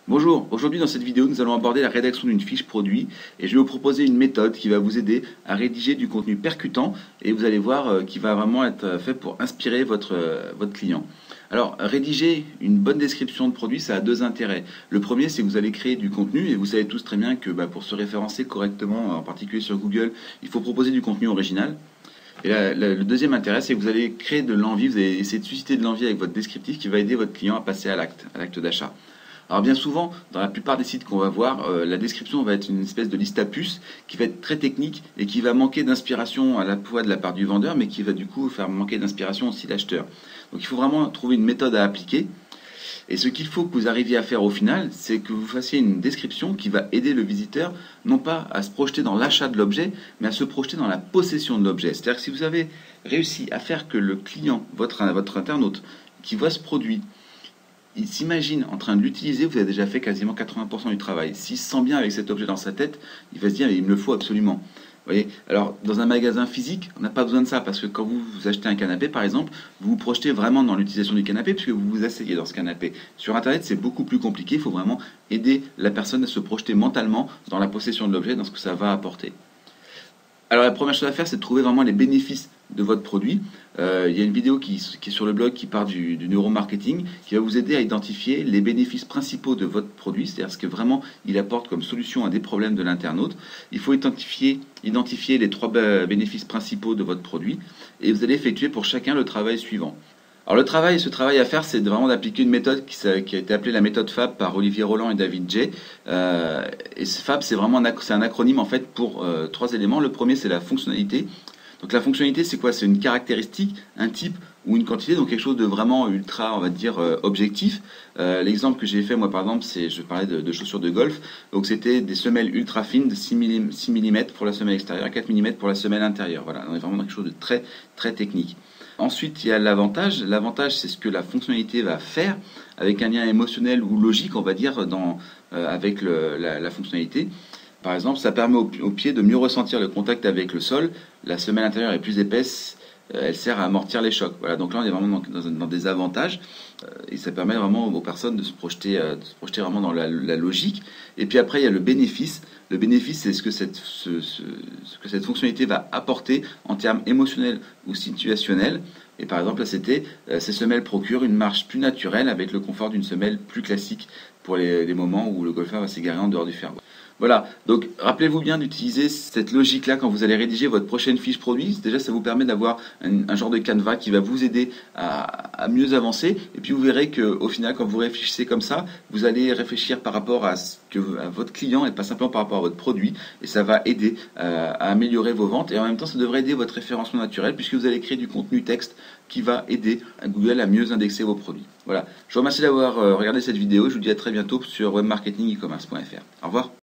Bonjour, aujourd'hui dans cette vidéo nous allons aborder la rédaction d'une fiche produit et je vais vous proposer une méthode qui va vous aider à rédiger du contenu percutant et vous allez voir qui va vraiment être fait pour inspirer votre client. Alors rédiger une bonne description de produit ça a deux intérêts. Le premier c'est que vous allez créer du contenu et vous savez tous très bien que pour se référencer correctement, en particulier sur Google, il faut proposer du contenu original. Et le deuxième intérêt, c'est que vous allez créer de l'envie, vous allez essayer de susciter de l'envie avec votre descriptif qui va aider votre client à passer à l'acte d'achat. Alors bien souvent, dans la plupart des sites qu'on va voir, la description va être une espèce de liste à puces qui va être très technique et qui va manquer d'inspiration à la fois de la part du vendeur, mais qui va du coup faire manquer d'inspiration aussi l'acheteur. Donc il faut vraiment trouver une méthode à appliquer. Et ce qu'il faut que vous arriviez à faire au final, c'est que vous fassiez une description qui va aider le visiteur non pas à se projeter dans l'achat de l'objet, mais à se projeter dans la possession de l'objet. C'est-à-dire que si vous avez réussi à faire que le client, votre internaute, qui voit ce produit, il s'imagine en train de l'utiliser, vous avez déjà fait quasiment 80% du travail. S'il se sent bien avec cet objet dans sa tête, il va se dire, il me le faut absolument. Vous voyez. Alors, dans un magasin physique, on n'a pas besoin de ça, parce que quand vous achetez un canapé, par exemple, vous vous projetez vraiment dans l'utilisation du canapé, puisque vous vous asseyez dans ce canapé. Sur Internet, c'est beaucoup plus compliqué, il faut vraiment aider la personne à se projeter mentalement dans la possession de l'objet, dans ce que ça va apporter. Alors la première chose à faire, c'est de trouver vraiment les bénéfices de votre produit. Il y a une vidéo qui est sur le blog qui part du neuromarketing, qui va vous aider à identifier les bénéfices principaux de votre produit, c'est-à-dire ce que vraiment il apporte comme solution à des problèmes de l'internaute. Il faut identifier les trois bénéfices principaux de votre produit et vous allez effectuer pour chacun le travail suivant. Alors ce travail à faire, c'est vraiment d'appliquer une méthode qui a été appelée la méthode FAB par Olivier Roland et David J. Et FAB, c'est vraiment un acronyme en fait pour trois éléments. Le premier, c'est la fonctionnalité. Donc la fonctionnalité, c'est quoi? C'est une caractéristique, un type ou une quantité, donc quelque chose de vraiment ultra, on va dire, objectif. L'exemple que j'ai fait, moi, par exemple, je parlais de chaussures de golf. Donc c'était des semelles ultra fines de 6 mm pour la semelle extérieure, 4 mm pour la semelle intérieure. Voilà, on est vraiment dans quelque chose de très, très technique. Ensuite, il y a l'avantage. L'avantage, c'est ce que la fonctionnalité va faire avec un lien émotionnel ou logique, on va dire, avec la fonctionnalité. Par exemple, ça permet au pied de mieux ressentir le contact avec le sol. La semelle intérieure est plus épaisse, elle sert à amortir les chocs. Voilà, donc là, on est vraiment dans des avantages et ça permet vraiment aux personnes de se projeter vraiment dans la logique. Et puis après, il y a le bénéfice. Le bénéfice, c'est ce que cette fonctionnalité va apporter en termes émotionnels ou situationnels. Et par exemple, là, c'était ces semelles procurent une marche plus naturelle avec le confort d'une semelle plus classique pour les moments où le golfeur va s'égarer en dehors du fairway. Voilà, donc rappelez-vous bien d'utiliser cette logique-là quand vous allez rédiger votre prochaine fiche produit. Déjà, ça vous permet d'avoir un genre de canevas qui va vous aider à mieux avancer. Et puis vous verrez qu'au final, quand vous réfléchissez comme ça, vous allez réfléchir par rapport à votre client et pas simplement par rapport à votre produit. Et ça va aider à améliorer vos ventes. Et en même temps, ça devrait aider votre référencement naturel puisque vous allez créer du contenu texte qui va aider Google à mieux indexer vos produits. Voilà, je vous remercie d'avoir regardé cette vidéo. Je vous dis à très bientôt sur webmarketing-e-commerce.fr. Au revoir.